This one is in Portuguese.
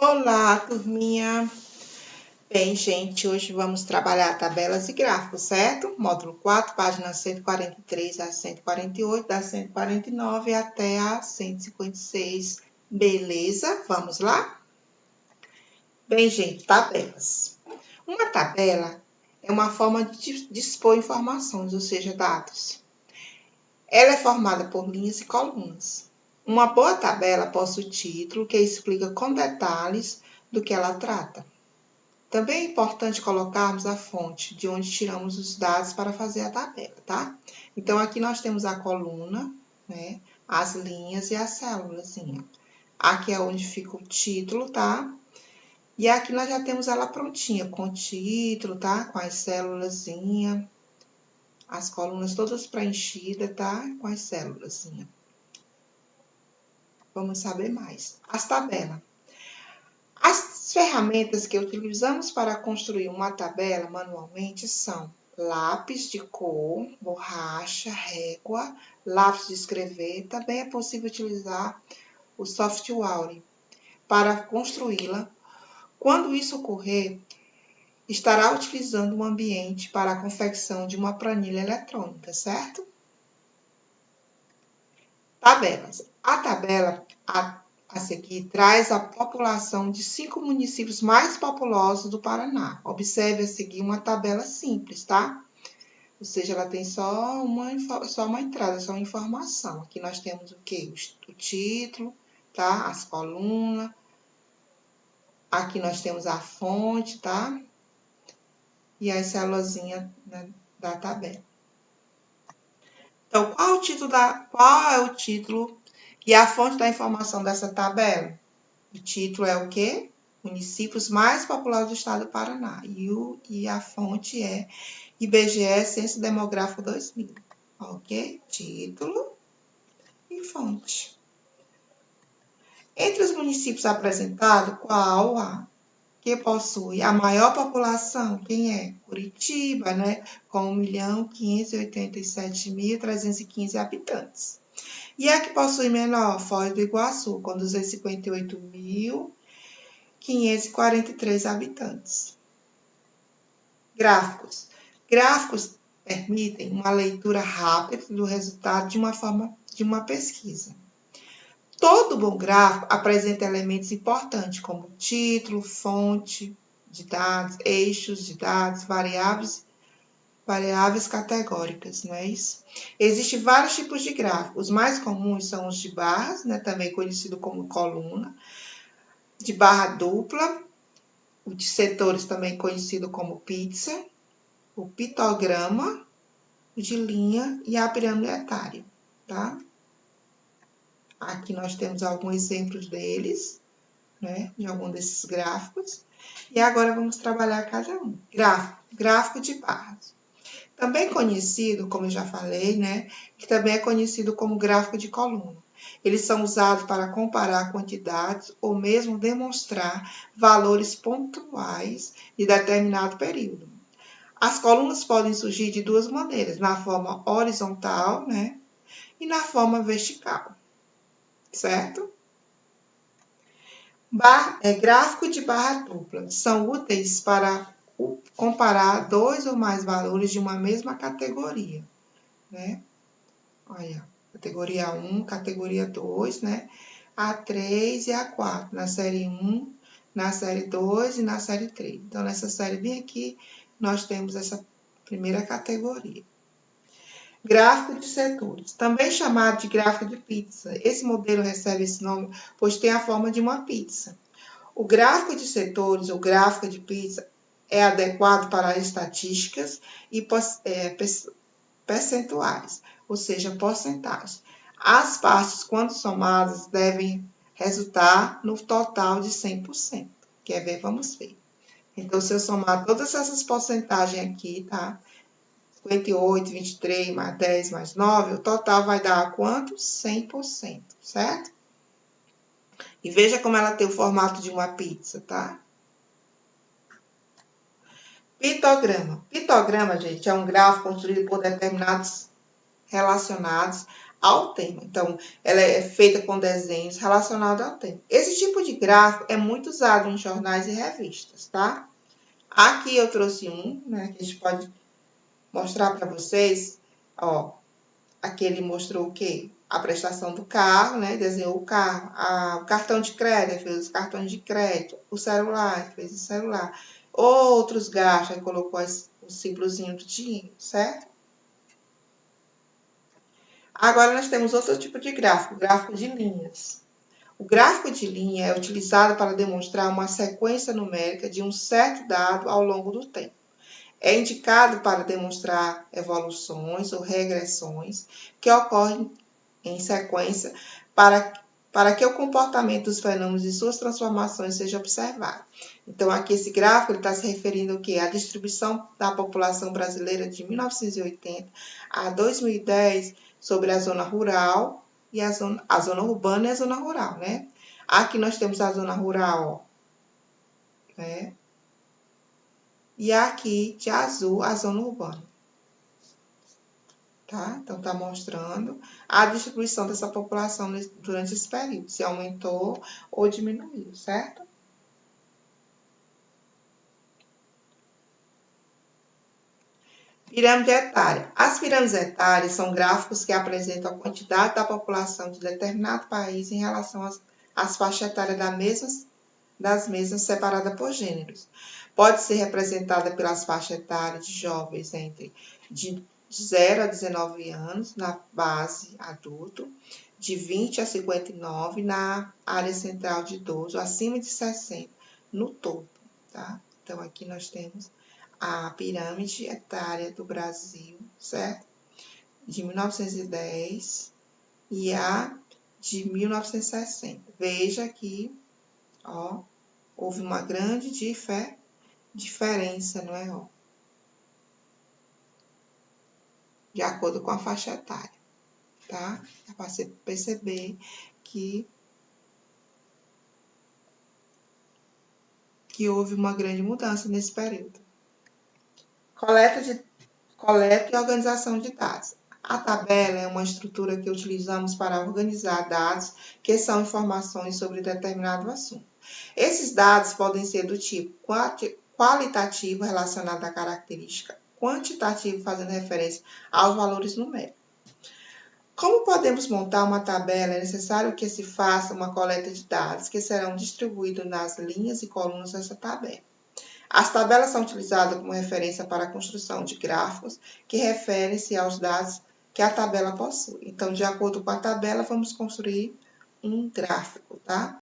Olá, turminha! Bem, gente, hoje vamos trabalhar tabelas e gráficos, certo? Módulo 4, páginas 143 a 148, da 149 até a 156. Beleza? Vamos lá? Bem, gente, tabelas. Uma tabela é uma forma de dispor informações, ou seja, dados. Ela é formada por linhas e colunas. Uma boa tabela possui título que explica com detalhes do que ela trata. Também é importante colocarmos a fonte de onde tiramos os dados para fazer a tabela, tá? Então, aqui nós temos a coluna, né? As linhas e a célulazinha. Aqui é onde fica o título, tá? E aqui nós já temos ela prontinha, com o título, tá? Com as célulazinhas, as colunas todas preenchidas, tá? Com as célulazinhas. Vamos saber mais. As tabelas. As ferramentas que utilizamos para construir uma tabela manualmente são lápis de cor, borracha, régua, lápis de escrever. Também é possível utilizar o software para construí-la. Quando isso ocorrer, estará utilizando um ambiente para a confecção de uma planilha eletrônica, certo? Tabelas. A tabela a seguir traz a população de 5 municípios mais populosos do Paraná. Observe a seguir uma tabela simples, tá? Ou seja, ela tem só uma entrada, só uma informação. Aqui nós temos o quê? O título, tá? As colunas. Aqui nós temos a fonte, tá? E as célulazinhas, né, da tabela. Então, qual é o título e a fonte da informação dessa tabela? O título é o quê? Municípios mais populosos do estado do Paraná. E a fonte é IBGE Censo Demográfico 2000. Ok? Título e fonte. Entre os municípios apresentados, qual a que possui a maior população? Quem é? Curitiba, né? Com 1.587.315 habitantes. E a que possui menor? Foz do Iguaçu, com 258.543 habitantes. Gráficos. Gráficos permitem uma leitura rápida do resultado de uma pesquisa. Todo bom gráfico apresenta elementos importantes, como título, fonte de dados, eixos de dados, variáveis categóricas, não é isso? Existem vários tipos de gráficos. Os mais comuns são os de barras, né, também conhecido como coluna, de barra dupla, o de setores também conhecido como pizza, o pitograma, o de linha e a pirâmide etária, tá? Aqui nós temos alguns exemplos deles, né, de algum desses gráficos. E agora vamos trabalhar cada um. Gráfico de barras. Também conhecido, como eu já falei, né, que também é conhecido como gráfico de coluna. Eles são usados para comparar quantidades ou mesmo demonstrar valores pontuais de determinado período. As colunas podem surgir de duas maneiras, na forma horizontal, né, e na forma vertical, certo? Gráfico de barra dupla. São úteis para comparar dois ou mais valores de uma mesma categoria, né? Olha, categoria 1, categoria 2, né? A 3 e a 4, na série 1, na série 2 e na série 3. Então, nessa série bem aqui, nós temos essa primeira categoria. Gráfico de setores, também chamado de gráfico de pizza. Esse modelo recebe esse nome pois tem a forma de uma pizza. O gráfico de setores, ou gráfico de pizza, é adequado para estatísticas e percentuais, ou seja, porcentagem. As partes, quando somadas, devem resultar no total de 100%. Quer ver? Vamos ver. Então, se eu somar todas essas porcentagens aqui, tá? 58, 23, mais 10, mais 9, o total vai dar quanto? 100%, certo? E veja como ela tem o formato de uma pizza, tá? Pitograma. Pitograma, gente, é um gráfico construído por determinados relacionados ao tema. Então, ela é feita com desenhos relacionados ao tema. Esse tipo de gráfico é muito usado em jornais e revistas, tá? Aqui eu trouxe um, né, que a gente pode mostrar para vocês. Ó, aqui ele mostrou o quê? A prestação do carro, né? Desenhou o carro. O cartão de crédito, fez os cartões de crédito. O celular, fez o celular. Outros gastos, aí colocou o símbolozinho do dinheiro, certo? Agora nós temos outro tipo de gráfico, gráfico de linhas. O gráfico de linha é utilizado para demonstrar uma sequência numérica de um certo dado ao longo do tempo. É indicado para demonstrar evoluções ou regressões que ocorrem em sequência para que o comportamento dos fenômenos e suas transformações seja observado. Então, aqui esse gráfico está se referindo ao quê? À distribuição da população brasileira de 1980 a 2010 sobre a zona rural e a zona urbana e a zona rural, né? Aqui nós temos a zona rural, ó, né? E aqui de azul a zona urbana. Tá? Então, está mostrando a distribuição dessa população durante esse período, se aumentou ou diminuiu, certo? Pirâmide etária. As pirâmides etárias são gráficos que apresentam a quantidade da população de determinado país em relação às faixas etárias das mesmas separadas por gêneros. Pode ser representada pelas faixas etárias de jovens de 0 a 19 anos na base adulto, de 20 a 59 na área central de idoso, acima de 60 no topo, tá? Então, aqui nós temos a pirâmide etária do Brasil, certo? De 1910 e a de 1960. Veja que, ó, houve uma grande diferença, não é? Ó, de acordo com a faixa etária, tá? Dá para você perceber que houve uma grande mudança nesse período. Coleta e organização de dados. A tabela é uma estrutura que utilizamos para organizar dados que são informações sobre determinado assunto. Esses dados podem ser do tipo qualitativo, relacionado à característica, quantitativo, fazendo referência aos valores numéricos. Como podemos montar uma tabela, é necessário que se faça uma coleta de dados que serão distribuídos nas linhas e colunas dessa tabela. As tabelas são utilizadas como referência para a construção de gráficos que referem-se aos dados que a tabela possui. Então, de acordo com a tabela, vamos construir um gráfico, tá?